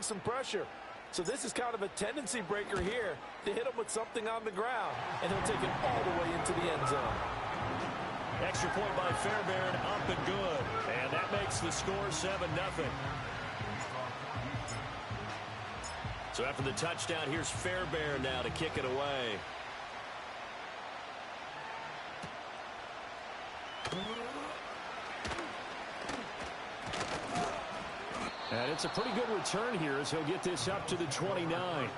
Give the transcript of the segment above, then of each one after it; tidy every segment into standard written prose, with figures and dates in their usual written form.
some pressure. So this is kind of a tendency breaker here to hit him with something on the ground, and he'll take it all the way into the end zone. Extra point by Fairbairn, up and good. And that makes the score 7-0. So after the touchdown, here's Fairbairn now to kick it away. And it's a pretty good return here as he'll get this up to the 29.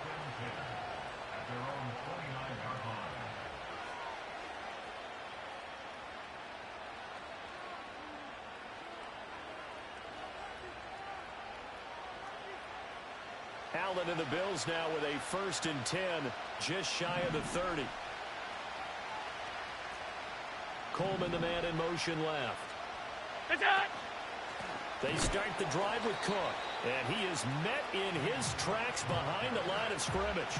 Allen and the Bills now with a 1st and 10, just shy of the 30. Coleman, the man in motion left. They start the drive with Cook, and he is met in his tracks behind the line of scrimmage.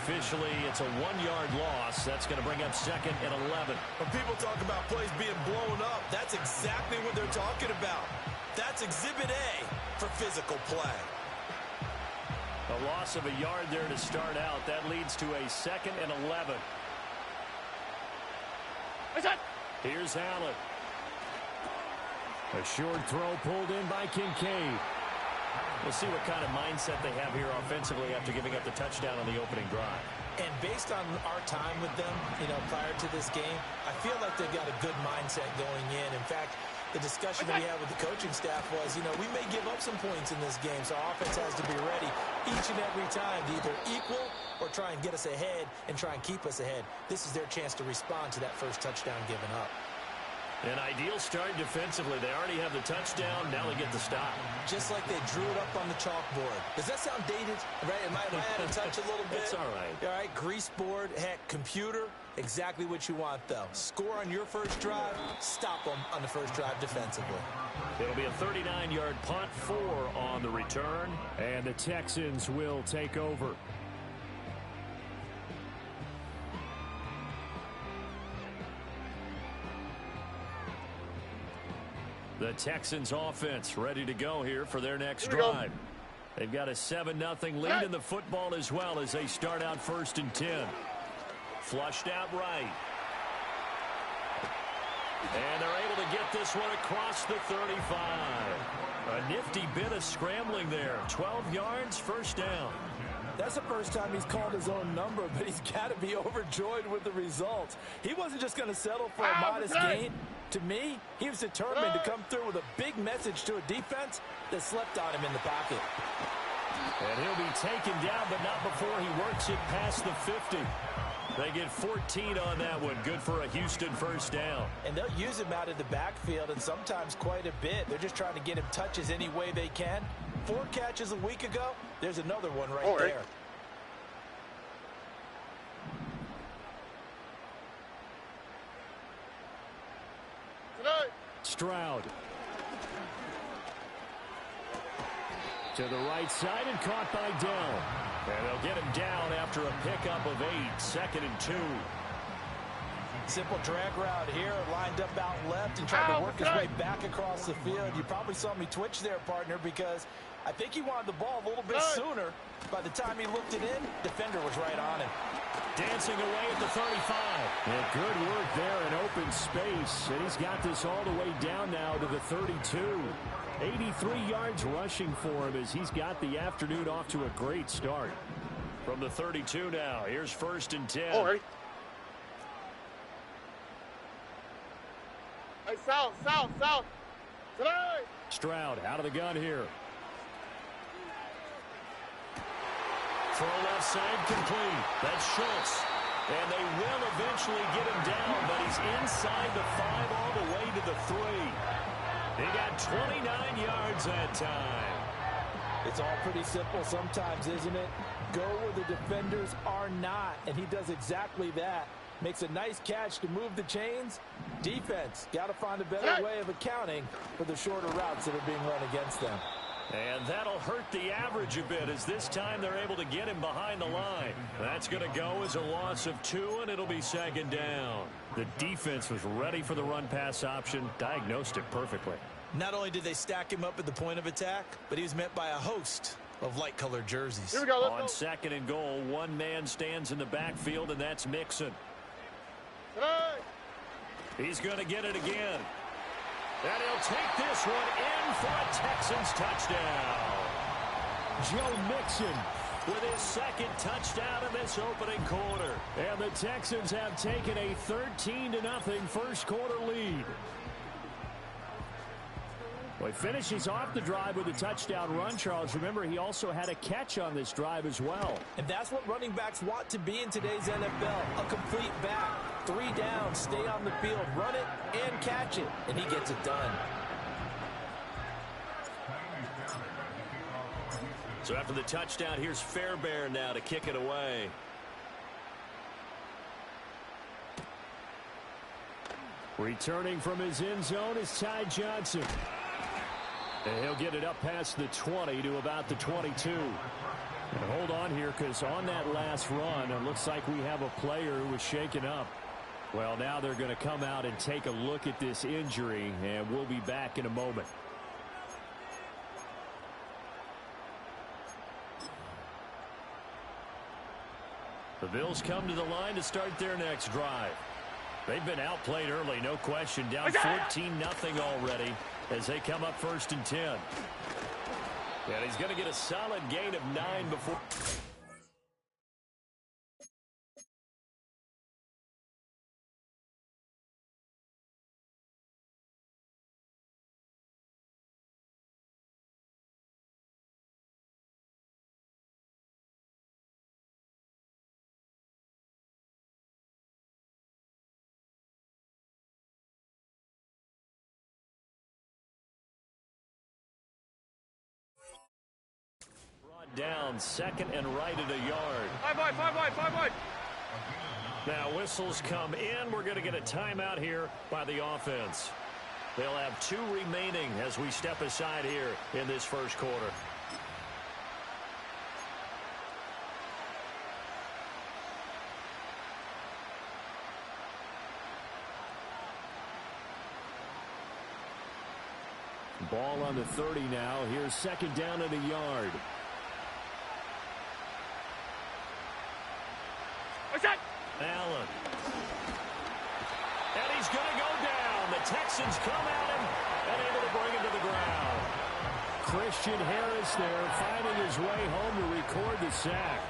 Officially, it's a 1-yard loss. That's going to bring up 2nd and 11. When people talk about plays being blown up, that's exactly what they're talking about. That's Exhibit A for physical play. A loss of a yard there to start out. That leads to a 2nd and 11. Here's Allen. A short throw pulled in by Kincaid. We'll see what kind of mindset they have here offensively after giving up the touchdown on the opening drive. And based on our time with them, prior to this game, I feel like they've got a good mindset going in. In fact, the discussion that we had with the coaching staff was, we may give up some points in this game, so our offense has to be ready each and every time to either equal or try and get us ahead and try and keep us ahead. This is their chance to respond to that first touchdown given up. An ideal start defensively. They already have the touchdown. Now they get the stop. Just like they drew it up on the chalkboard. Does that sound dated? Right? Am I out of touch a little bit? It's all right. All right, grease board, heck, computer, exactly what you want, though. Score on your first drive, stop them on the first drive defensively. It'll be a 39-yard punt, 4 on the return, and the Texans will take over. The Texans offense ready to go here for their next drive. They've got a 7-0 lead in the football as well as they start out 1st and 10. Flushed out right. And they're able to get this one across the 35. A nifty bit of scrambling there. 12 yards, 1st down. That's the first time he's called his own number, but he's got to be overjoyed with the results. He wasn't just going to settle for a modest gain. To me, he was determined to come through with a big message to a defense that slept on him in the pocket. And he'll be taken down, but not before he works it past the 50. They get 14 on that one. Good for a Houston 1st down. And they'll use him out of the backfield, and sometimes quite a bit. They're just trying to get him touches any way they can. 4 catches a week ago. There's another one right there. Stroud. To the right side and caught by Dell. And they'll get him down after a pickup of 8. 2nd and 2. Simple drag route here, lined up out left and trying to work his way back across the field. You probably saw me twitch there, partner, because I think he wanted the ball a little bit sooner. By the time he looked it in, defender was right on him. Dancing away at the 35. And good work there in open space. And he's got this all the way down now to the 32. 83 yards rushing for him as he's got the afternoon off to a great start. From the 32 now, here's 1st and 10. Hey, south. Today. Stroud out of the gun here. Throw left side complete. That's Schultz. And they will eventually get him down, but he's inside the 5 all the way to the 3. They got 29 yards that time. It's all pretty simple sometimes, isn't it? Go where the defenders are not, and he does exactly that. Makes a nice catch to move the chains. Defense got to find a better way of accounting for the shorter routes that are being run against them. And that'll hurt the average a bit as this time they're able to get him behind the line. That's going to go as a loss of 2, and it'll be 2nd down. The defense was ready for the run-pass option, diagnosed it perfectly. Not only did they stack him up at the point of attack, but he was met by a host of light-colored jerseys. Here we go, let's On go. 2nd and goal, one man stands in the backfield, and that's Mixon. Today. He's going to get it again. And he'll take this one in for a Texans touchdown. Joe Mixon with his 2nd touchdown in this opening quarter. And the Texans have taken a 13-0 first quarter lead. Well, he finishes off the drive with a touchdown run, Charles. Remember, he also had a catch on this drive as well. And that's what running backs want to be in today's NFL, a complete back. 3 down, stay on the field, run it, and catch it. And he gets it done. So after the touchdown, here's Fairbairn now to kick it away. Returning from his end zone is Ty Johnson. And he'll get it up past the 20 to about the 22. And hold on here, because on that last run, it looks like we have a player who was shaken up. Well, now they're going to come out and take a look at this injury, and we'll be back in a moment. The Bills come to the line to start their next drive. They've been outplayed early, no question. Down 14-0 already as they come up 1st and 10. And he's going to get a solid gain of 9 before. Down 2nd and right at a yard. 5 wide. Now whistles come in. We're going to get a timeout here by the offense. They'll have 2 remaining as we step aside here in this first quarter. Ball on the 30 now. Here's 2nd down at a yard. Allen. And he's going to go down. The Texans come at him and able to bring him to the ground. Christian Harris there finding his way home to record the sack.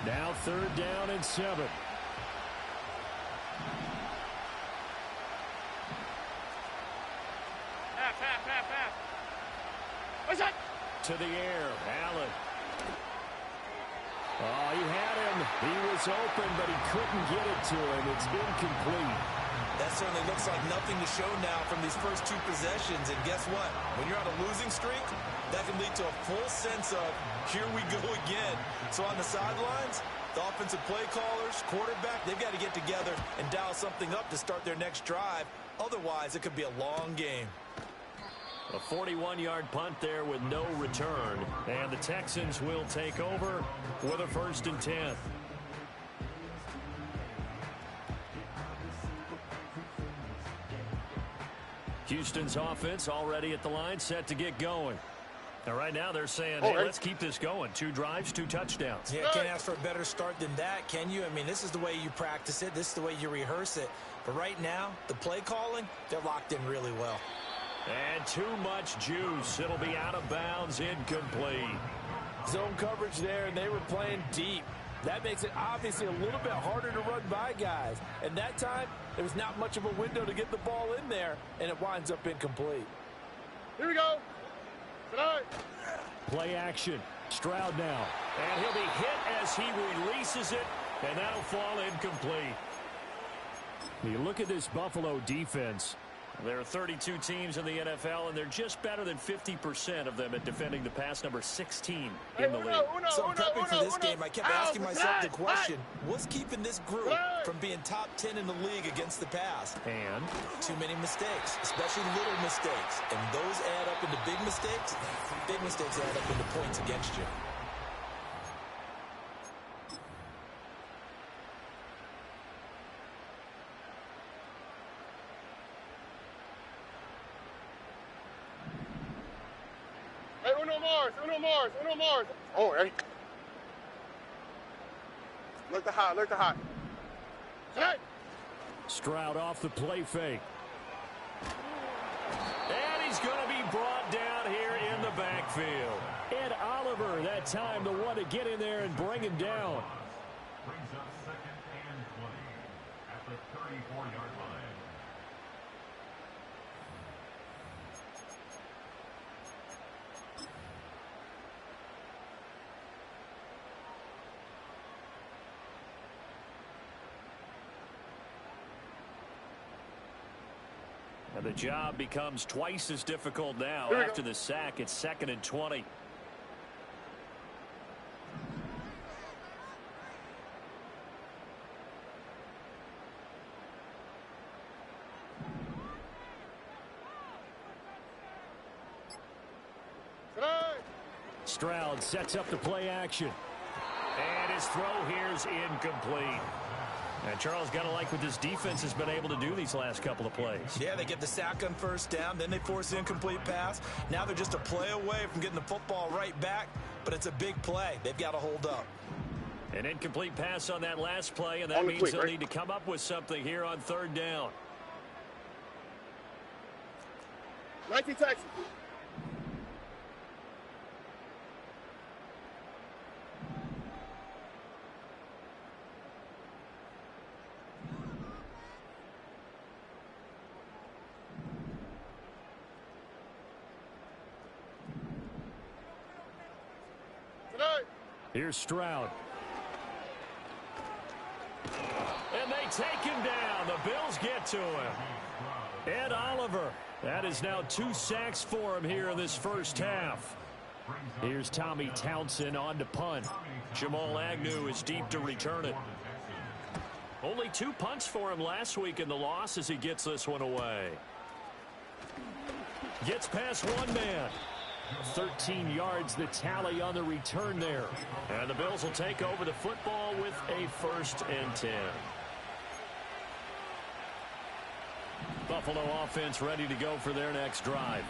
Now 3rd down and 7. To the air, Allen. Oh, he had him. He was open, but he couldn't get it to him. It's incomplete. That certainly looks like nothing to show now from these first 2 possessions. And guess what? When you're on a losing streak, that can lead to a full sense of, here we go again. So on the sidelines, the offensive play callers, quarterback, they've got to get together and dial something up to start their next drive. Otherwise, it could be a long game. A 41-yard punt there with no return. And the Texans will take over with a 1st and 10. Houston's offense already at the line, set to get going. Now, right now they're saying, hey, let's keep this going. 2 drives, 2 touchdowns. Yeah, can't ask for a better start than that, can you? I mean, this is the way you practice it. This is the way you rehearse it. But right now, the play calling, they're locked in really well. And too much juice. It'll be out of bounds, incomplete. Zone coverage there, and they were playing deep. That makes it obviously a little bit harder to run by guys. And that time, there was not much of a window to get the ball in there, and it winds up incomplete. Here we go. Tonight. Play action. Stroud now. And he'll be hit as he releases it, and that'll fall incomplete. You look at this Buffalo defense. There are 32 teams in the NFL, and they're just better than 50% of them at defending the pass, number 16 in the league. So I'm prepping for this game. I kept asking myself the question, what's keeping this group from being top 10 in the league against the pass? And too many mistakes, especially little mistakes. And those add up into big mistakes. Big mistakes add up into points against you. Uno more. Oh, ready? Look to hot. Set. Stroud off the play fake. And he's going to be brought down here in the backfield. Ed Oliver, that time, the one to get in there and bring him down. Brings up 2nd and 20 at the 34-yard line. And the job becomes twice as difficult now after the sack. It's 2nd and 20. Stroud sets up the play action. And his throw here's incomplete. And Charles, got to like what this defense has been able to do these last couple of plays. Yeah, they get the sack on first down, then they force the incomplete pass. Now they're just a play away from getting the football right back, but it's a big play. They've got to hold up. An incomplete pass on that last play, and that means they'll need to come up with something here on 3rd down. 19 Texas. Here's Stroud. And they take him down. The Bills get to him. Ed Oliver. That is now 2 sacks for him here in this first half. Here's Tommy Townsend on to punt. Jamal Agnew is deep to return it. Only 2 punts for him last week in the loss as he gets this one away. Gets past one man. 13 yards the tally on the return there. And the Bills will take over the football with a 1st and 10. Buffalo offense ready to go for their next drive.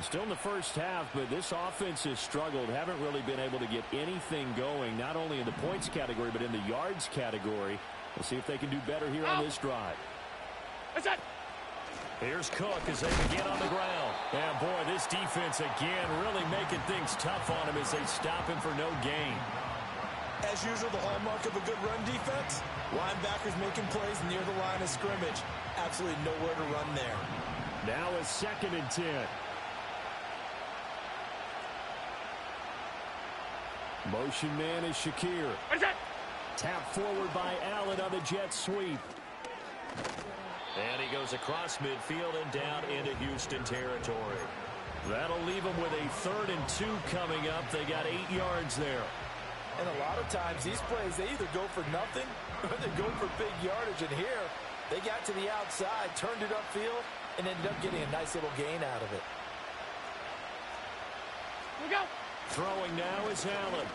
Still in the first half, but this offense has struggled. Haven't really been able to get anything going, not only in the points category, but in the yards category. We'll see if they can do better here on this drive. That's it. Here's Cook as they begin on the ground. And boy, this defense again really making things tough on him as they stop him for no gain. As usual, the hallmark of a good run defense, linebackers making plays near the line of scrimmage. Absolutely nowhere to run there. Now a 2nd and 10. Motion man is Shakir. Tap forward by Allen on the jet sweep. And he goes across midfield and down into Houston territory. That'll leave them with a 3rd and 2 coming up. They got 8 yards there. And a lot of times these plays, they either go for nothing or they go for big yardage. And here, they got to the outside, turned it upfield, and ended up getting a nice little gain out of it. Here we go. Throwing now is Allen.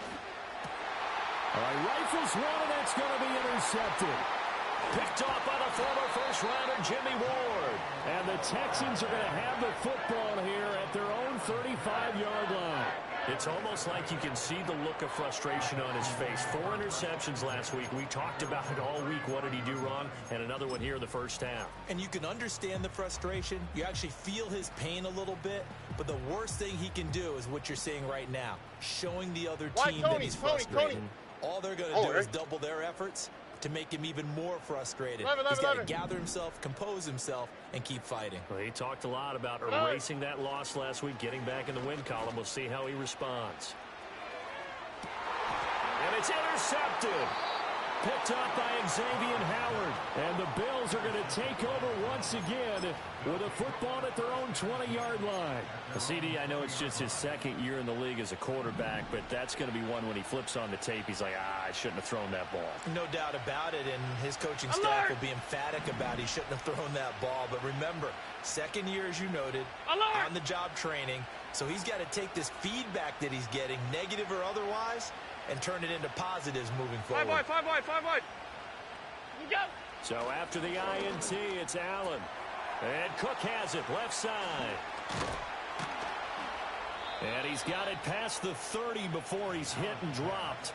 All right, rifles one, and that's going to be intercepted. Picked off by the former first-rounder Jimmy Ward. And the Texans are going to have the football here at their own 35-yard line. It's almost like you can see the look of frustration on his face. 4 interceptions last week. We talked about it all week. What did he do wrong? And another one here in the first half. And you can understand the frustration. You actually feel his pain a little bit. But the worst thing he can do is what you're seeing right now. Showing the other team that he's frustrated. All they're going to do is double their efforts to make him even more frustrated. He's got to gather himself, compose himself, and keep fighting. Well, he talked a lot about erasing that loss last week, getting back in the win column. We'll see how he responds. And it's intercepted. Picked up by Xavier Howard. And the Bills are going to take over once again with a football at their own 20-yard line. CD, I know it's just his 2nd year in the league as a quarterback, but that's going to be one when he flips on the tape. He's like, I shouldn't have thrown that ball. No doubt about it, and his coaching staff will be emphatic about he shouldn't have thrown that ball. But remember, 2nd year, as you noted, on-the-job training. So he's got to take this feedback that he's getting, negative or otherwise, and turn it into positives moving forward. 5 wide. You go. So after the INT, it's Allen. And Cook has it, left side. And he's got it past the 30 before he's hit and dropped.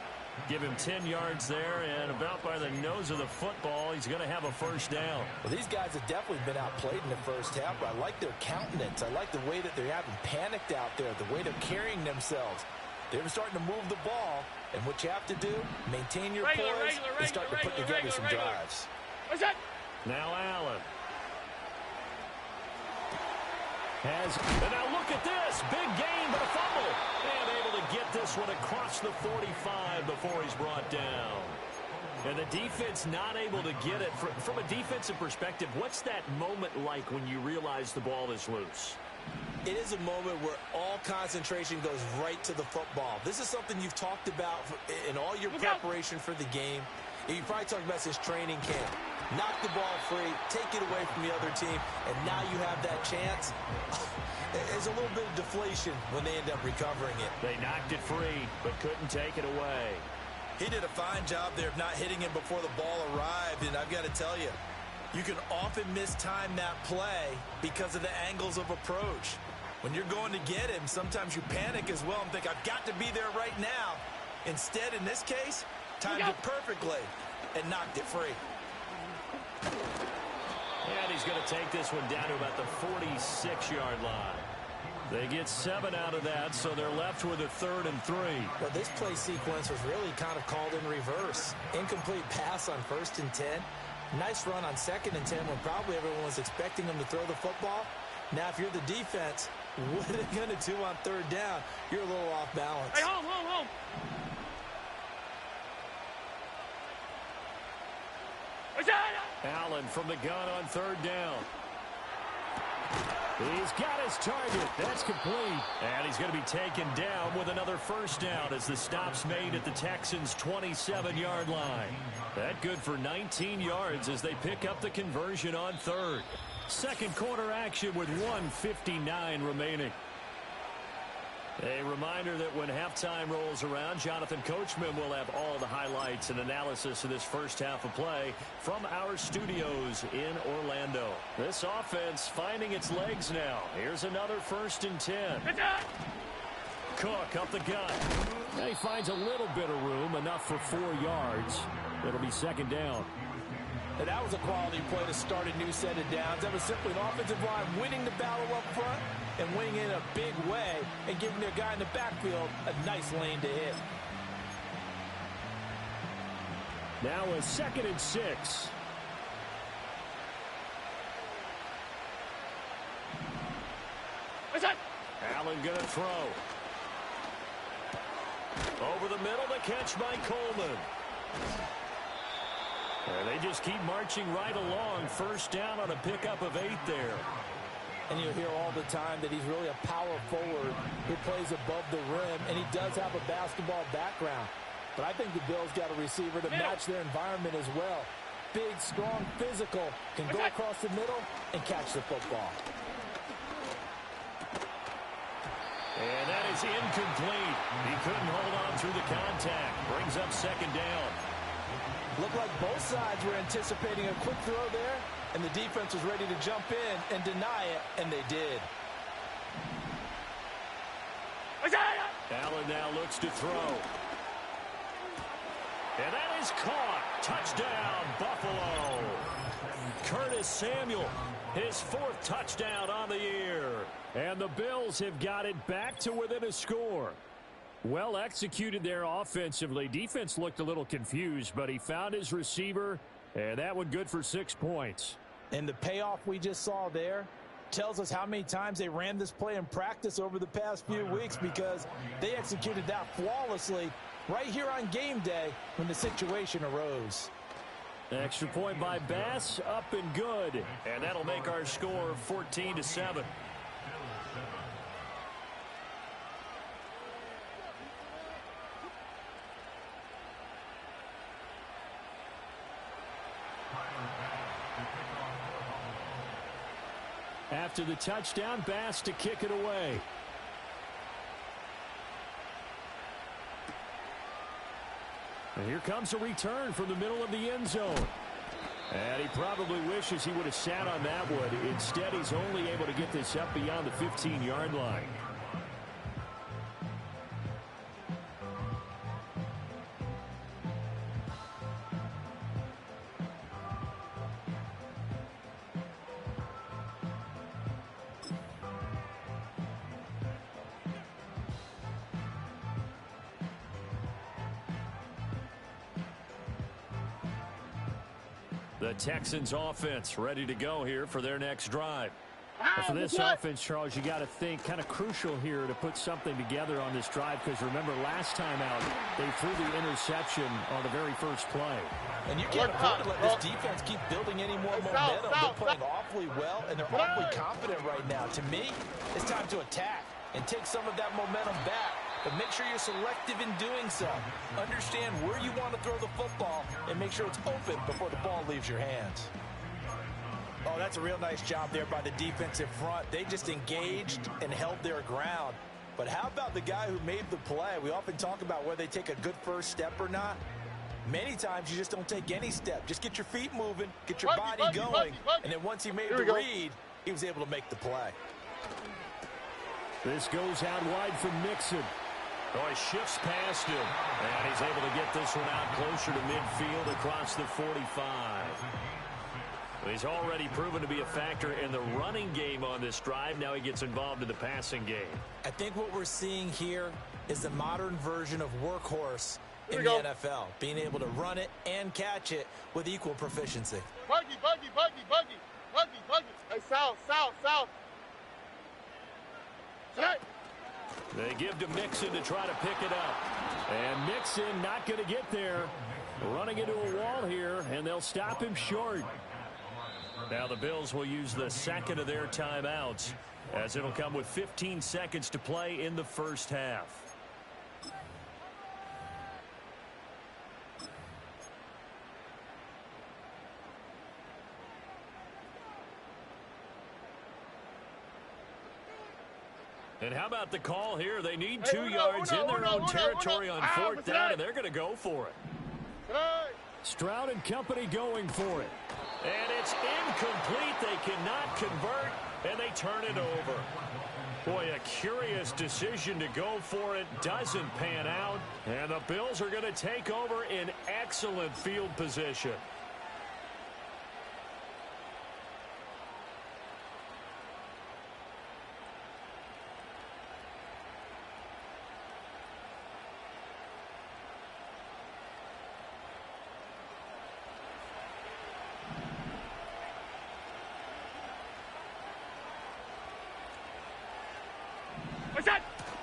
Give him 10 yards there, and about by the nose of the football, he's going to have a first down. Well, these guys have definitely been outplayed in the first half, but I like their countenance. I like the way that they're having panicked out there, the way they're carrying themselves. They're starting to move the ball, and what you have to do, maintain your poise and start to put together some drives. What's that? Now Allen. And now look at this. Big gain, but a fumble. And able to get this one across the 45 before he's brought down. And the defense not able to get it. From a defensive perspective, what's that moment like when you realize the ball is loose? It is a moment where all concentration goes right to the football. This is something you've talked about in all your preparation for the game. You probably talked about since training camp. Knock the ball free, take it away from the other team, and now you have that chance. There's a little bit of deflation when they end up recovering it. They knocked it free, but couldn't take it away. He did a fine job there of not hitting him before the ball arrived, and I've got to tell you, you can often mistime that play because of the angles of approach. When you're going to get him, sometimes you panic as well and think, I've got to be there right now. Instead, in this case, timed it perfectly and knocked it free. And he's going to take this one down to about the 46-yard line. They get 7 out of that, so they're left with a 3rd and 3. Well, this play sequence was really kind of called in reverse. Incomplete pass on 1st and 10. Nice run on 2nd and 10 when probably everyone was expecting him to throw the football. Now, if you're the defense, what are they going to do on 3rd down? You're a little off balance. Hey, home. What's that? Allen from the gun on 3rd down. He's got his target. That's complete. And he's going to be taken down with another first down as the stop's made at the Texans' 27-yard line. That good for 19 yards as they pick up the conversion on 3rd. Second quarter action with 1:59 remaining. A reminder that when halftime rolls around, Jonathan Coachman will have all the highlights and analysis of this first half of play from our studios in Orlando. This offense finding its legs now. Here's another 1st and 10. Cook up the gut. Now he finds a little bit of room, enough for 4 yards. It'll be 2nd down. And that was a quality play to start a new set of downs. That was simply an offensive line winning the battle up front and winning in a big way and giving their guy in the backfield a nice lane to hit. Now a 2nd and 6. What's that? Allen going to throw. Over the middle, the catch by Coleman. And they just keep marching right along. First down on a pickup of 8 there. And you'll hear all the time that he's really a power forward who plays above the rim, and he does have a basketball background. But I think the Bills got a receiver to match their environment as well. Big, strong, physical, can go across the middle and catch the football. And that is incomplete. He couldn't hold on through the contact. Brings up 2nd down. Looked like both sides were anticipating a quick throw there, and the defense was ready to jump in and deny it, and they did. Allen now looks to throw. And that is caught. Touchdown, Buffalo. Curtis Samuel, his 4th touchdown on the year. And the Bills have got it back to within a score. Well executed there offensively. Defense looked a little confused, but he found his receiver, and that one good for 6 points. And the payoff we just saw there tells us how many times they ran this play in practice over the past few weeks, because they executed that flawlessly right here on game day when the situation arose. Extra point by Bass, up and good. And that'll make our score 14-7. After the touchdown, Bass to kick it away. And here comes a return from the middle of the end zone. And he probably wishes he would have sat on that one. Instead, he's only able to get this up beyond the 15-yard line. The Texans offense ready to go here for their next drive. For this offense, Charles, you got to think kind of crucial here to put something together on this drive, because remember last time out they threw the interception on the very first play. And you can't afford to let this defense keep building any more momentum. They're playing awfully well, and they're awfully confident right now. To me, it's time to attack and take some of that momentum back. But make sure you're selective in doing so. Understand where you want to throw the football and make sure it's open before the ball leaves your hands. Oh, that's a real nice job there by the defensive front. They just engaged and held their ground. But how about the guy who made the play? We often talk about whether they take a good first step or not. Many times you just don't take any step. Just get your feet moving, get your body going, and then once he made the read, he was able to make the play. This goes out wide from Mixon. Oh, he shifts past him, and he's able to get this one out closer to midfield across the 45. He's already proven to be a factor in the running game on this drive. Now he gets involved in the passing game. I think what we're seeing here is the modern version of workhorse in the NFL, being able to run it and catch it with equal proficiency. Buggy. Hey, south. Hey. They give to Mixon to try to pick it up. And Mixon not going to get there. Running into a wall here, and they'll stop him short. Now the Bills will use the second of their timeouts, as it'll come with 15 seconds to play in the first half. And how about the call here? They need 2 yards in their own territory on fourth down, and they're going to go for it. Stroud and company going for it. And it's incomplete. They cannot convert, and they turn it over. Boy, a curious decision to go for it. Doesn't pan out, and the Bills are going to take over in excellent field position.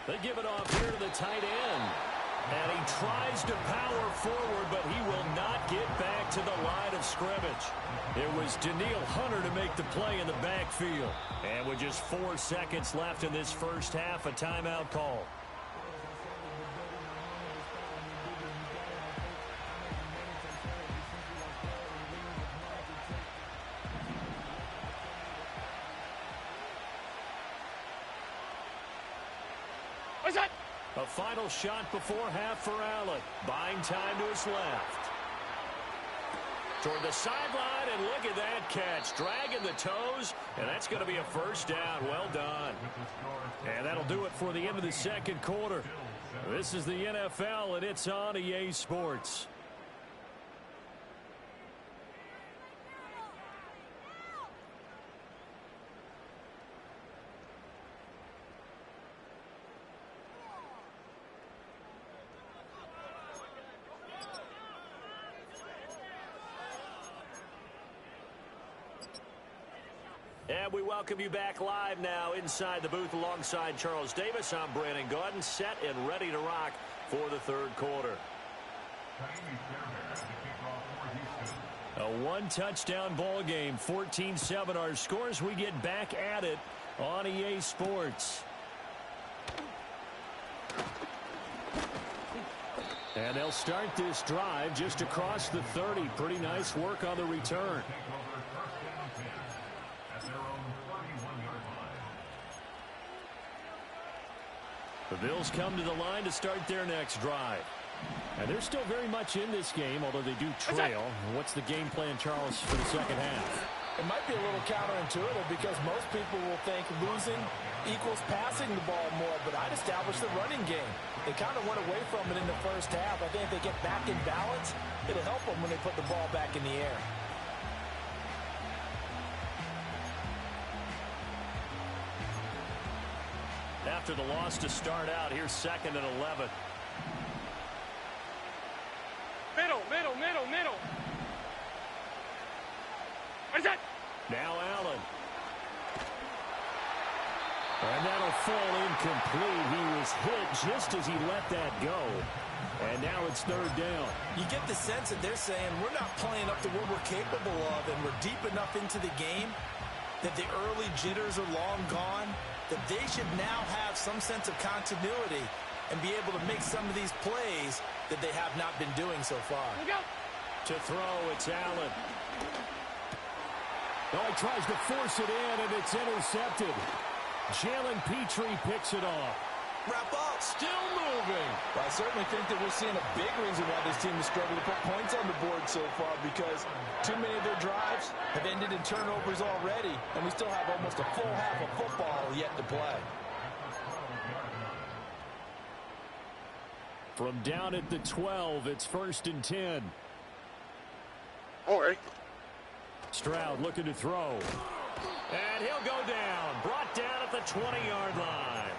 They give it off here to the tight end. And he tries to power forward, but he will not get back to the line of scrimmage. It was Danielle Hunter to make the play in the backfield. And with just 4 seconds left in this first half, a timeout call. A final shot before half for Allen. Buying time to his left. Toward the sideline, and look at that catch. Dragging the toes, and that's going to be a first down. Well done. And that'll do it for the end of the second quarter. This is the NFL, and it's on EA Sports. And we welcome you back live now inside the booth alongside Charles Davis. I'm Brandon Gaudin, set and ready to rock for the third quarter. A one-touchdown ball game, 14-7 our scores. We get back at it on EA Sports. And they'll start this drive just across the 30. Pretty nice work on the return. The Bills come to the line to start their next drive. And they're still very much in this game, although they do trail. What's the game plan, Charles, for the second half? It might be a little counterintuitive because most people will think losing equals passing the ball more, but I'd establish the running game. They kind of went away from it in the first half. I think if they get back in balance, it'll help them when they put the ball back in the air. After the loss to start out, here's second and 11. Middle. Where's that? Now Allen. And that'll fall incomplete. He was hit just as he let that go. And now it's third down. You get the sense that they're saying we're not playing up to what we're capable of, and we're deep enough into the game that the early jitters are long gone, that they should now have some sense of continuity and be able to make some of these plays that they have not been doing so far. Look out. To throw, it's Allen. Oh, he tries to force it in, and it's intercepted. Jalen Petrie picks it off. Wrap up. Still moving. Well, I certainly think that we're seeing a big reason why this team has struggled to put points on the board so far, because too many of their drives have ended in turnovers already, and we still have almost a full half of football yet to play. From down at the 12, it's 1st and 10. All right. Stroud looking to throw. And he'll go down. Brought down at the 20-yard line.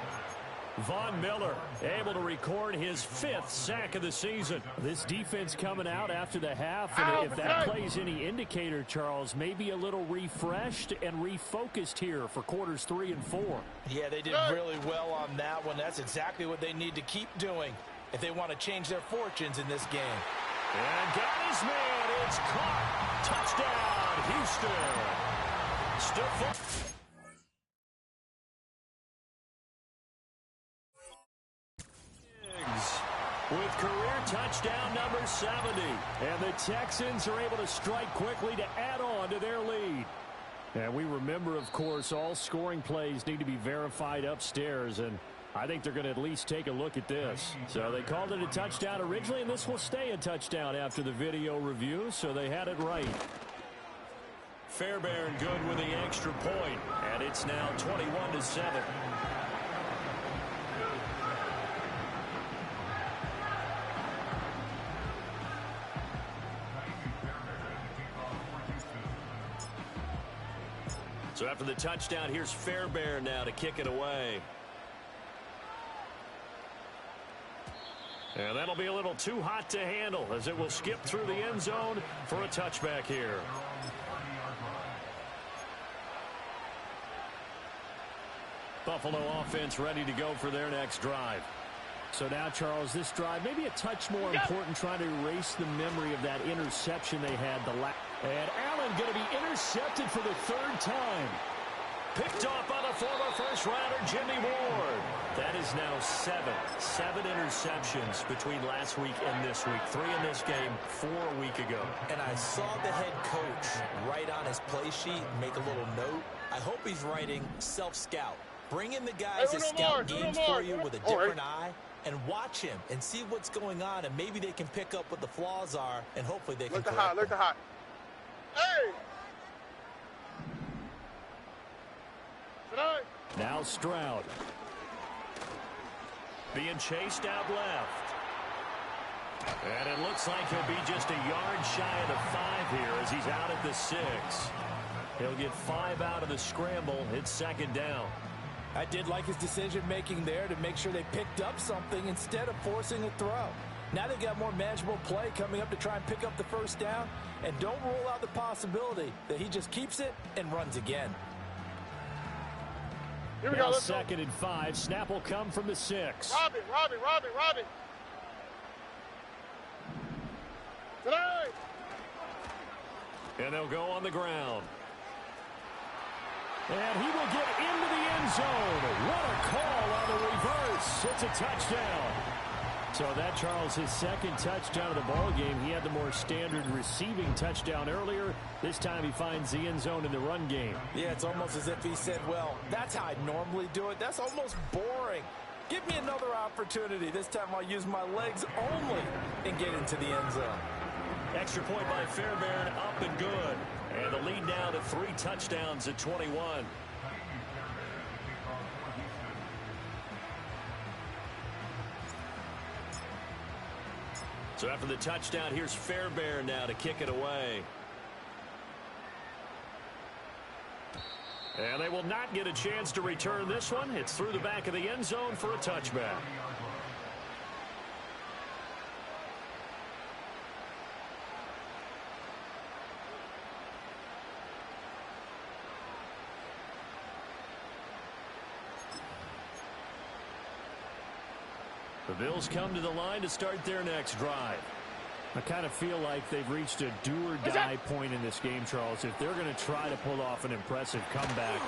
Von Miller able to record his 5th sack of the season. This defense coming out after the half. And if that plays any indicator, Charles, maybe a little refreshed and refocused here for quarters 3 and 4. Yeah, they did really well on that one. That's exactly what they need to keep doing if they want to change their fortunes in this game. And got his man. It's caught. Touchdown, Houston. Still foot. With career touchdown number 70. And the Texans are able to strike quickly to add on to their lead. And we remember, of course, all scoring plays need to be verified upstairs. And I think they're going to at least take a look at this. So they called it a touchdown originally, and this will stay a touchdown after the video review. So they had it right. Fairbairn good with the extra point. And it's now 21-7. So after the touchdown, here's Fairbairn now to kick it away. And that'll be a little too hot to handle as it will skip through the end zone for a touchback here. Buffalo offense ready to go for their next drive. So now, Charles, this drive maybe a touch more important, trying to erase the memory of that interception they had the last. And Allen going to be intercepted for the 3rd time. Picked off by the former first-rounder Jimmy Ward. That is now 7 interceptions between last week and this week. 3 in this game, 4 a week ago. And I saw the head coach write on his play sheet, make a little note. I hope he's writing self-scout. Bring in the guys that scout games for you with a different eye, and watch him and see what's going on, and maybe they can pick up what the flaws are, and hopefully they can correct them. Look the hot. Hey! Tonight. Now Stroud. Being chased out left. And it looks like he'll be just a yard shy of the 5 here as he's out at the 6. He'll get 5 out of the scramble. It's 2nd down. I did like his decision-making there to make sure they picked up something instead of forcing a throw. Now they've got more manageable play coming up to try and pick up the 1st down. And don't rule out the possibility that he just keeps it and runs again. Here we Now go. 2nd and 5. Snap will come from the 6. Robbie. Tonight. And they'll go on the ground. And he will get into the end zone. What a call on the reverse. It's a touchdown. So that, Charles, his 2nd touchdown of the ball game. He had the more standard receiving touchdown earlier. This time he finds the end zone in the run game. Yeah, it's almost as if he said, well, that's how I normally do it. That's almost boring. Give me another opportunity. This time I'll use my legs only and get into the end zone. Extra point by Fairbairn, up and good. And the lead now to 3 touchdowns at 21. So after the touchdown, here's Fairbairn now to kick it away. And they will not get a chance to return this one. It's through the back of the end zone for a touchback. The Bills come to the line to start their next drive. I kind of feel like they've reached a do-or-die point in this game, Charles. If they're going to try to pull off an impressive comeback,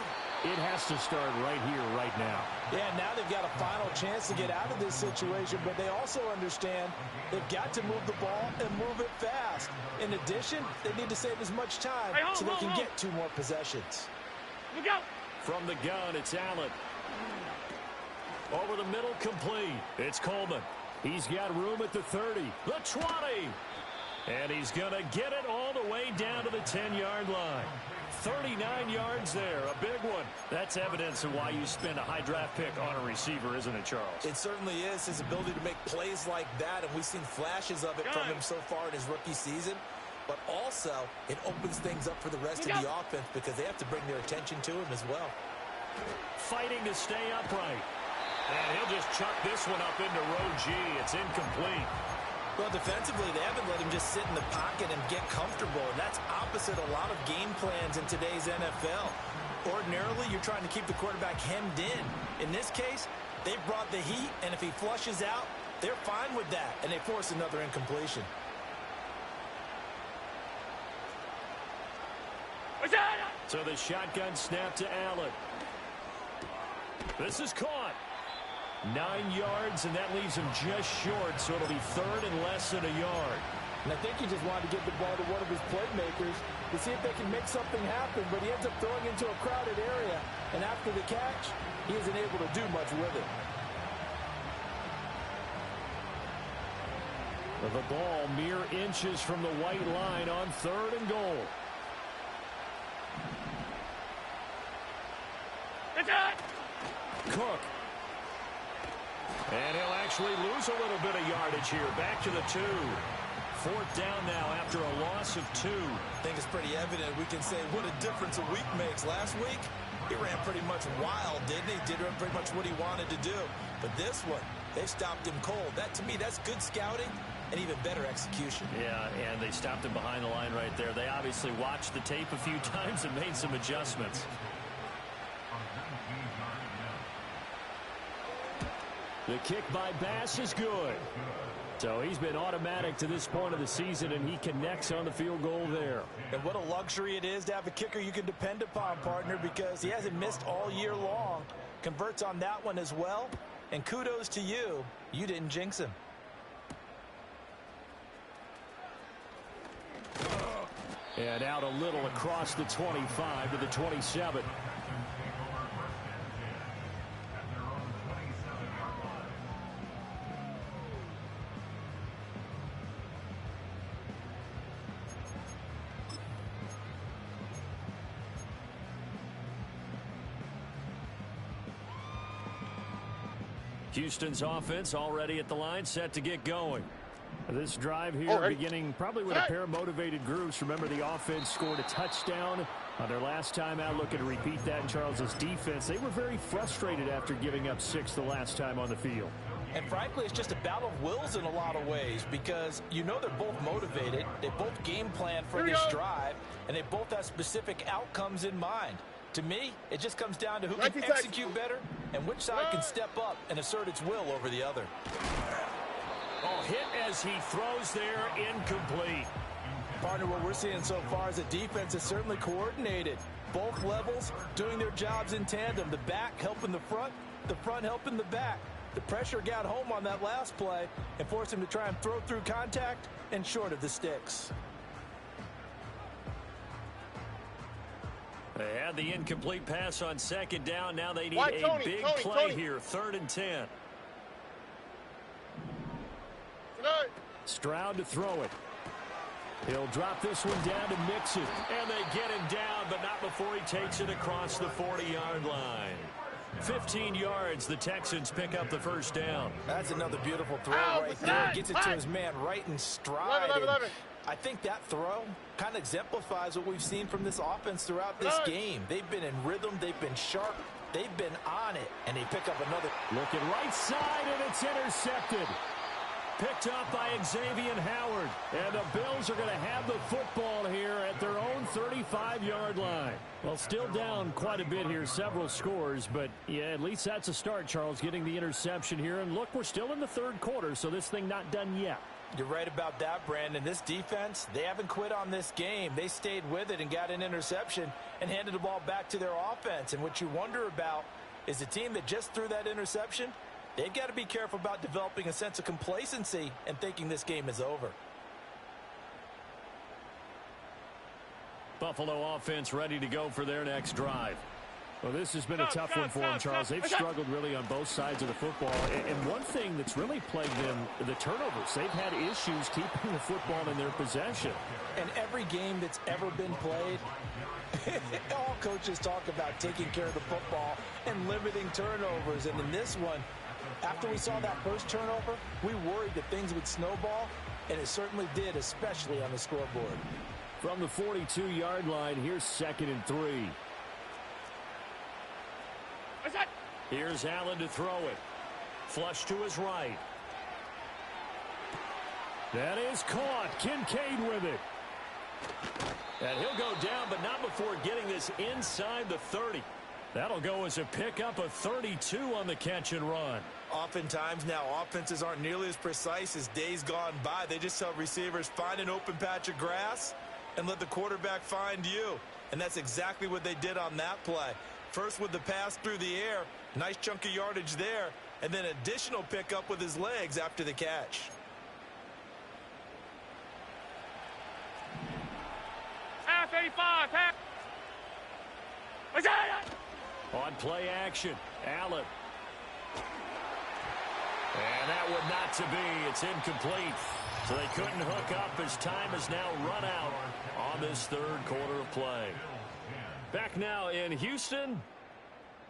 it has to start right here, right now. Yeah, now they've got a final chance to get out of this situation, but they also understand they've got to move the ball and move it fast. In addition, they need to save as much time so they can get 2 more possessions. Look out! From the gun, it's Allen. Over the middle, complete. It's Coleman. He's got room at the 30, the 20. And he's going to get it all the way down to the 10-yard line. 39 yards there, a big one. That's evidence of why you spend a high draft pick on a receiver, isn't it, Charles? It certainly is, his ability to make plays like that, and we've seen flashes of it from him so far in his rookie season. But also, it opens things up for the rest of the offense because they have to bring their attention to him as well. Fighting to stay upright. And he'll just chuck this one up into row G. It's incomplete. Well, defensively, they haven't let him just sit in the pocket and get comfortable, and that's opposite a lot of game plans in today's NFL. Ordinarily, you're trying to keep the quarterback hemmed in. In this case, they brought the heat, and if he flushes out, they're fine with that, and they force another incompletion. So the shotgun snap to Allen. This is caught. 9 yards, and that leaves him just short, so it'll be 3rd and less than a yard. And I think he just wanted to get the ball to one of his playmakers to see if they can make something happen, but he ends up throwing into a crowded area, and after the catch, he isn't able to do much with it. The ball mere inches from the white line on 3rd and goal. Cook. And he'll actually lose a little bit of yardage here. Back to the 2. 4th down now after a loss of 2. I think it's pretty evident. We can say what a difference a week makes. Last week, he ran pretty much wild, didn't he? Did pretty much what he wanted to do. But this one, they stopped him cold. That, to me, that's good scouting and even better execution. Yeah, and they stopped him behind the line right there. They obviously watched the tape a few times and made some adjustments. The kick by Bass is good. So he's been automatic to this point of the season, and he connects on the field goal there. And what a luxury it is to have a kicker you can depend upon, partner, because he hasn't missed all year long. Converts on that one as well. And kudos to you. You didn't jinx him. And out a little across the 25 to the 27. Houston's offense already at the line, set to get going. This drive here beginning probably with a pair of motivated groups. Remember, the offense scored a touchdown on their last time out. Looking to repeat that in Charles's defense. They were very frustrated after giving up 6 the last time on the field. And frankly, it's just a battle of wills in a lot of ways because you know they're both motivated. They both game plan for this drive, and they both have specific outcomes in mind. To me, it just comes down to who can execute better and which side can step up and assert its will over the other. Oh, hit as he throws there, incomplete. Partner, what we're seeing so far is the defense is certainly coordinated. Both levels doing their jobs in tandem. The back helping the front helping the back. The pressure got home on that last play and forced him to try and throw through contact and short of the sticks. They had the incomplete pass on 2nd down. Now they need a big play here. 3rd and 10. Stroud to throw it. He'll drop this one down to Mixon. And they get him down, but not before he takes it across the 40-yard line. 15 yards, the Texans pick up the 1st down. That's another beautiful throw right there. Gets it to his man right in stride. I think that throw kind of exemplifies what we've seen from this offense throughout this game. They've been in rhythm. They've been sharp. They've been on it. And they pick up another. Looking right side, and it's intercepted. Picked up by Xavier Howard. And the Bills are going to have the football here at their own 35-yard line. Well, still down quite a bit here, several scores. But, yeah, at least that's a start, Charles, getting the interception here. And, look, we're still in the third quarter, so this thing not done yet. You're right about that, Brandon. This defense, they haven't quit on this game. They stayed with it and got an interception and handed the ball back to their offense. And what you wonder about is the team that just threw that interception, they've got to be careful about developing a sense of complacency and thinking this game is over. Buffalo offense ready to go for their next drive. Well, this has been a tough one for them, Charles. They've struggled really on both sides of the football. And one thing that's really plagued them, the turnovers. They've had issues keeping the football in their possession. And every game that's ever been played, all coaches talk about taking care of the football and limiting turnovers. And in this one, after we saw that first turnover, we worried that things would snowball, and it certainly did, especially on the scoreboard. From the 42-yard line, here's 2nd and 3. Here's Allen to throw it. Flush to his right. That is caught. Kincaid with it. And he'll go down, but not before getting this inside the 30. That'll go as a pickup of 32 on the catch and run. Oftentimes now, offenses aren't nearly as precise as days gone by. They just tell receivers, find an open patch of grass and let the quarterback find you. And that's exactly what they did on that play. First with the pass through the air, nice chunk of yardage there, and then additional pickup with his legs after the catch. Half 85, half. On play action, Allen. And that would not to be. It's incomplete. So they couldn't hook up as time has now run out on this third quarter of play. Back now in Houston.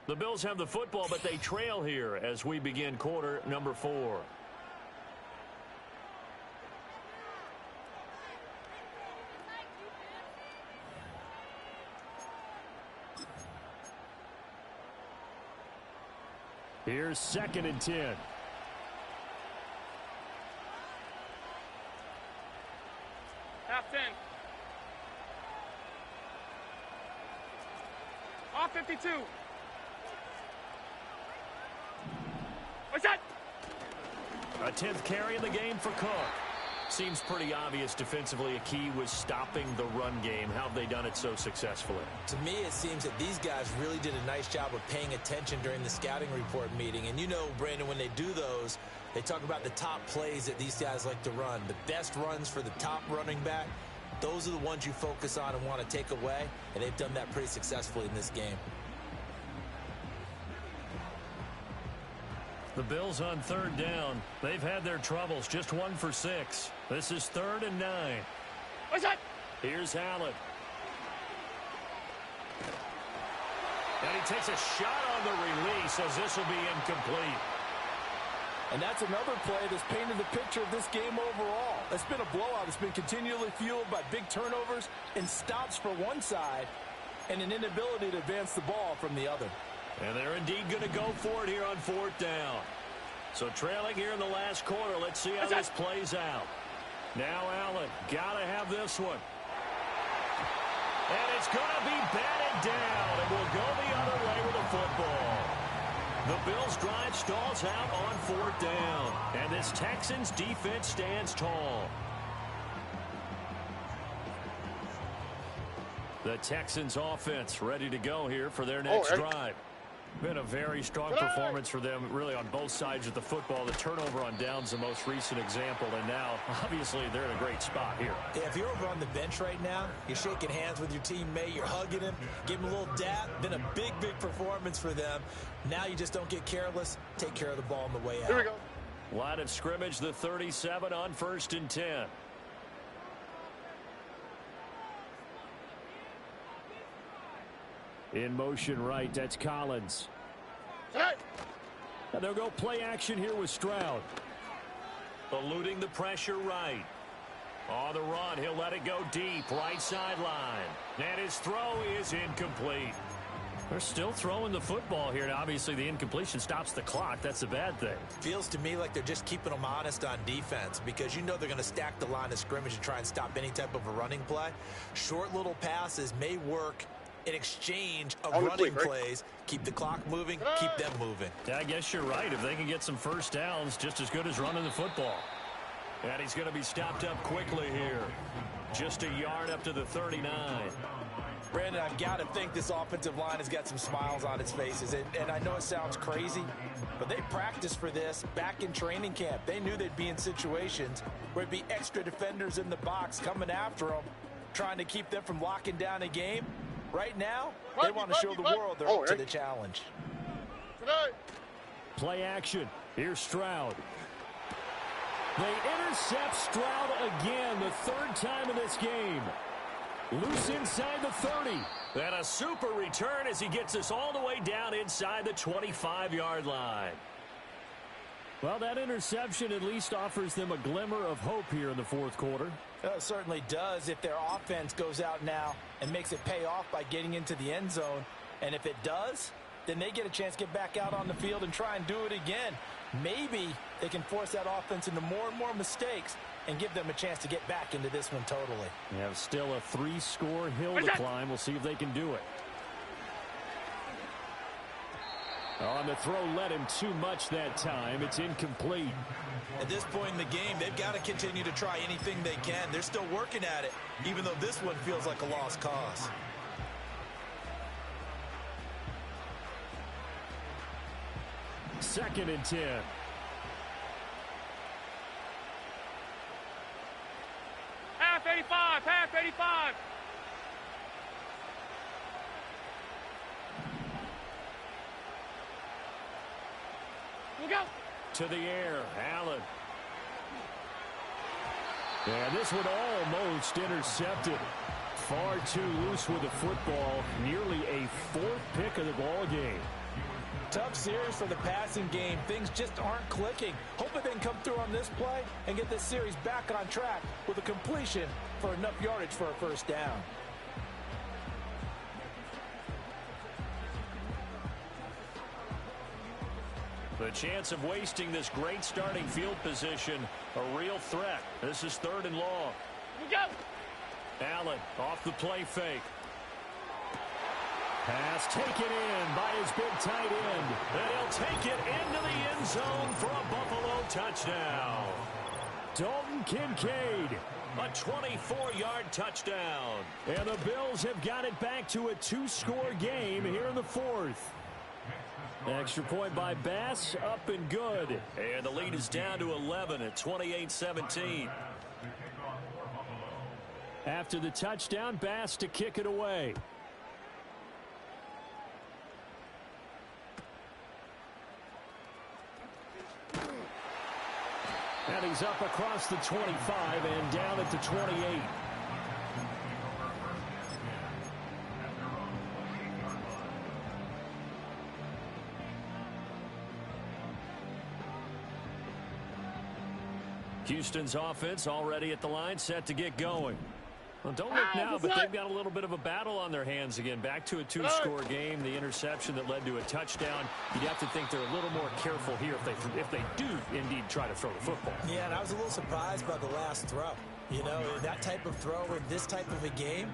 The Bills have the football, but they trail here as we begin quarter number 4. Here's 2nd and 10. Half 10. Off 52. What's that? A 10th carry in the game for Cook. Seems pretty obvious defensively a key was stopping the run game. How have they done it so successfully? To me, it seems that these guys really did a nice job of paying attention during the scouting report meeting. And you know, Brandon, when they do those, they talk about the top plays that these guys like to run. The best runs for the top running back, those are the ones you focus on and want to take away. And they've done that pretty successfully in this game. The Bills on 3rd down. They've had their troubles. Just 1 for 6. This is 3rd and 9. What's that? Here's Allen. And he takes a shot on the release as this will be incomplete. And that's another play that's painted the picture of this game overall. It's been a blowout. It's been continually fueled by big turnovers and stops for one side and an inability to advance the ball from the other. And they're indeed going to go for it here on 4th down. So trailing here in the last quarter. Let's see how this plays out. Now Allen, got to have this one. And it's going to be batted down. And we'll go the other way with the football. The Bills' drive stalls out on 4th down. And this Texans defense stands tall. The Texans offense ready to go here for their next drive. Been a very strong performance for them, really, on both sides of the football. The turnover on downs, the most recent example, and now, obviously, they're in a great spot here. Yeah, if you're over on the bench right now, you're shaking hands with your teammate, you're hugging him, give him a little dap. Been a big, big performance for them. Now you just don't get careless. Take care of the ball on the way out. Here we go. Line of scrimmage, the 37 on 1st and 10. In motion right, that's Collins. And they'll go play action here with Stroud. Eluding the pressure right. On the run, he'll let it go deep, right sideline. And his throw is incomplete. They're still throwing the football here. Now, obviously, the incompletion stops the clock. That's a bad thing. Feels to me like they're just keeping them honest on defense because you know they're going to stack the line of scrimmage and try and stop any type of a running play. Short little passes may work in exchange of running plays. Keep the clock moving, keep them moving. Yeah, I guess you're right. If they can get some first downs, just as good as running the football. And he's going to be stopped up quickly here. Just a yard up to the 39. Brandon, I've got to think this offensive line has got some smiles on its faces. And I know it sounds crazy, but they practiced for this back in training camp. They knew they'd be in situations where there'd be extra defenders in the box coming after them, trying to keep them from locking down a game. Right now, they want to show the world they're up to the challenge. Play action. Here's Stroud. They intercept Stroud again, the third time in this game. Loose inside the 30. And a super return as he gets us all the way down inside the 25-yard line. Well, that interception at least offers them a glimmer of hope here in the fourth quarter. It certainly does if their offense goes out now and makes it pay off by getting into the end zone. And if it does, then they get a chance to get back out on the field and try and do it again. Maybe they can force that offense into more and more mistakes and give them a chance to get back into this one totally. They have still a 3-score hill to climb. We'll see if they can do it. On the throw, led him too much that time. It's incomplete. At this point in the game, they've got to continue to try anything they can. They're still working at it, even though this one feels like a lost cause. Second and 10. Half 85, half 85. Look out. To the air, Allen. And this one almost intercepted. Far too loose with the football. Nearly a fourth pick of the ball game. Tough series for the passing game. Things just aren't clicking. Hoping they can come through on this play and get this series back on track with a completion for enough yardage for a first down. The chance of wasting this great starting field position, a real threat. This is third and long. Go. Allen off the play fake. Pass taken in by his big tight end. And he'll take it into the end zone for a Buffalo touchdown. Dalton Kincaid, a 24-yard touchdown. And the Bills have got it back to a 2-score game here in the fourth. Extra point by Bass, up and good. And the lead is down to 11 at 28-17. After the touchdown, Bass to kick it away. And he's up across the 25 and down at the 28. Houston's offense already at the line, set to get going. Well, don't look now, but they've got a little bit of a battle on their hands again. Back to a 2-score game. The interception that led to a touchdown. You'd have to think they're a little more careful here if they do indeed try to throw the football. Yeah, and I was a little surprised by the last throw. You know, that type of throw in this type of a game,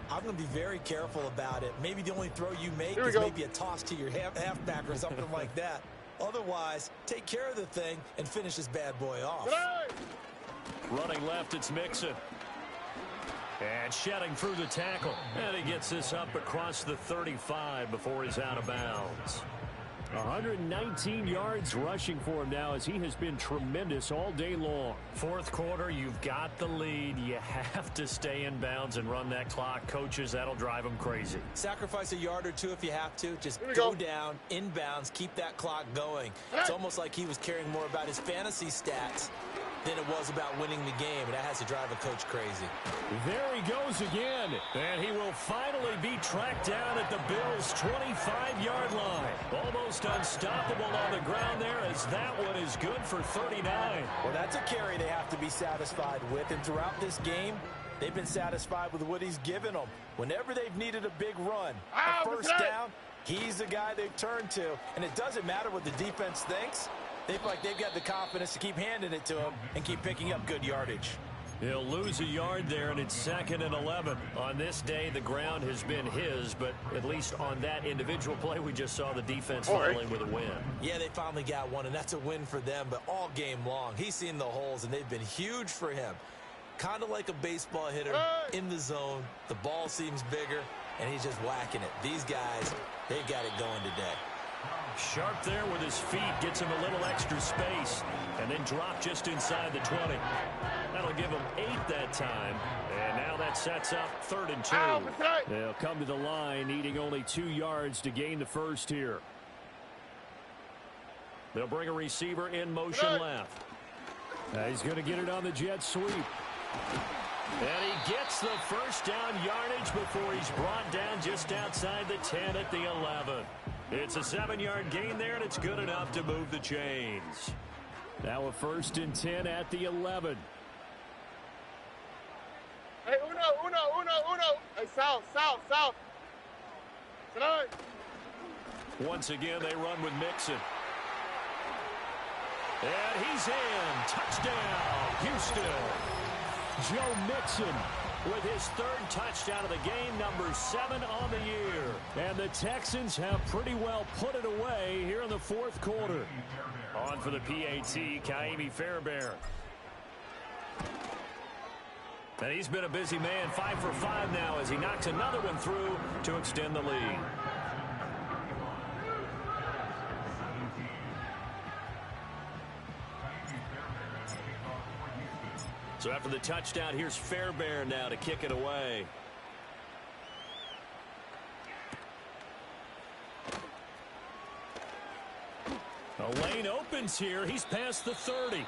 I'm going to be very careful about it. Maybe the only throw you make is maybe a toss to your halfback or something like that. Otherwise, take care of the thing and finish this bad boy off. Running left, it's Mixon. And shedding through the tackle. And he gets this up across the 35 before he's out of bounds. 119 yards rushing for him now as he has been tremendous all day long. Fourth quarter, you've got the lead. You have to stay in bounds and run that clock. Coaches, that'll drive them crazy. Sacrifice a yard or two if you have to. Just go down, inbounds, keep that clock going. It's almost like he was caring more about his fantasy stats than it was about winning the game, and that has to drive a coach crazy. There he goes again, and he will finally be tracked down at the Bills' 25-yard line. Almost unstoppable on the ground there, as that one is good for 39. Well, that's a carry they have to be satisfied with, and throughout this game, They've been satisfied with what he's given them. Whenever they've needed a big run, Ah, a first down, he's the guy they've turned to. And it doesn't matter what the defense thinks. They feel like they've got the confidence to keep handing it to him and keep picking up good yardage. He'll lose a yard there, and it's 2nd and 11. On this day, the ground has been his, but at least on that individual play, we just saw the defense following with a win. Yeah, they finally got one, and that's a win for them, but all game long, he's seen the holes, and they've been huge for him. Kind of like a baseball hitter in the zone. The ball seems bigger, and he's just whacking it. These guys, they've got it going today. Sharp there with his feet, gets him a little extra space, and then drop just inside the 20. That'll give him 8 that time, and now that sets up 3rd and 2. They'll come to the line, needing only 2 yards to gain the first here. They'll bring a receiver in motion left. He's going to get it on the jet sweep. And he gets the first down yardage before he's brought down just outside the 10 at the 11. It's a 7-yard gain there, and it's good enough to move the chains. Now a 1st and 10 at the 11. Hey, uno. Hey, south. Tonight. Once again, they run with Mixon. And he's in. Touchdown, Houston. Joe Mixon with his 3rd touchdown of the game, number 7 on the year. And the Texans have pretty well put it away here in the 4th quarter. On for the PAT, Ka'imi Fairbairn. And he's been a busy man, 5 for 5 now as he knocks another one through to extend the lead. So after the touchdown, here's Fairbairn now to kick it away. The lane opens here. He's past the 30.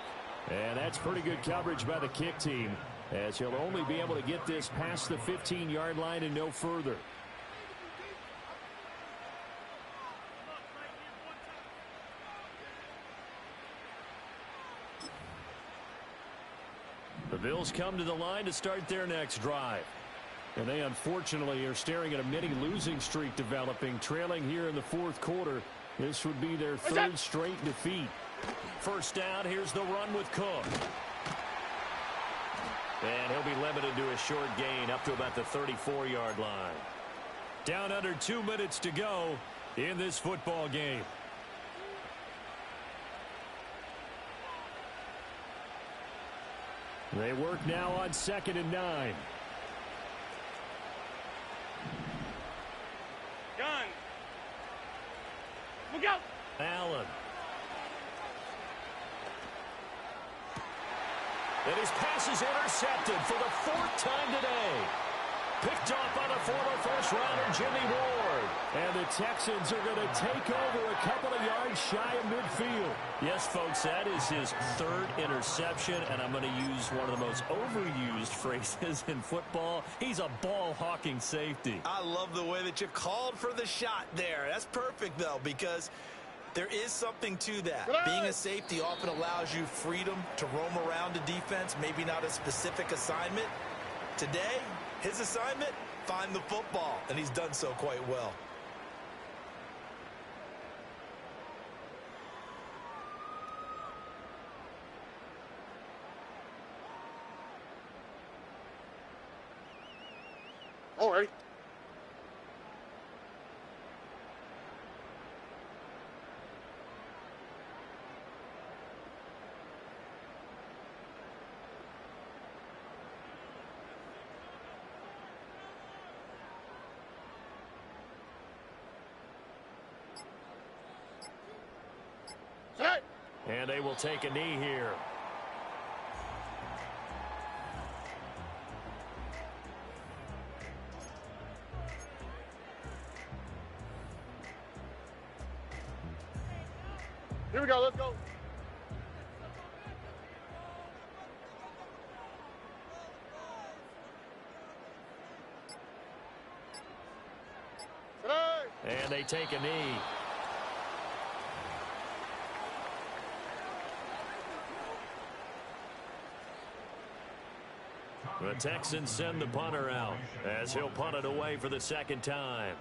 And that's pretty good coverage by the kick team, as he'll only be able to get this past the 15-yard line and no further. The Bills come to the line to start their next drive. And they unfortunately are staring at a mini losing streak developing, trailing here in the 4th quarter. This would be their 3rd straight defeat. First down, here's the run with Cook. And he'll be limited to a short gain up to about the 34-yard line. Down under 2 minutes to go in this football game. They work now on 2nd and 9. Gun. Look out. Allen. And his pass is intercepted for the 4th time today. Picked off by the former first-rounder Jimmy Ward. And the Texans are going to take over a couple of yards shy of midfield. Yes, folks, that is his 3rd interception, and I'm going to use one of the most overused phrases in football. He's a ball-hawking safety. I love the way that you called for the shot there. That's perfect, though, because there is something to that. Being a safety often allows you freedom to roam around a defense, maybe not a specific assignment. Today, his assignment, find the football, and he's done so quite well. All right. And they will take a knee here. Here we go. Let's go. And they take a knee. The Texans send the punter out as he'll punt it away for the second time.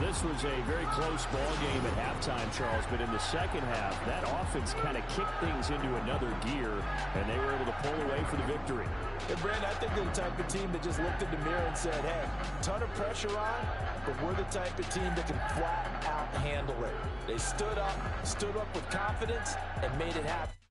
This was a very close ball game at halftime, Charles, but in the second half, that offense kind of kicked things into another gear, and they were able to pull away for the victory. Hey, Brandon, I think they're the type of team that just looked in the mirror and said, hey, ton of pressure on, but we're the type of team that can flat out handle it. They stood up with confidence and made it happen.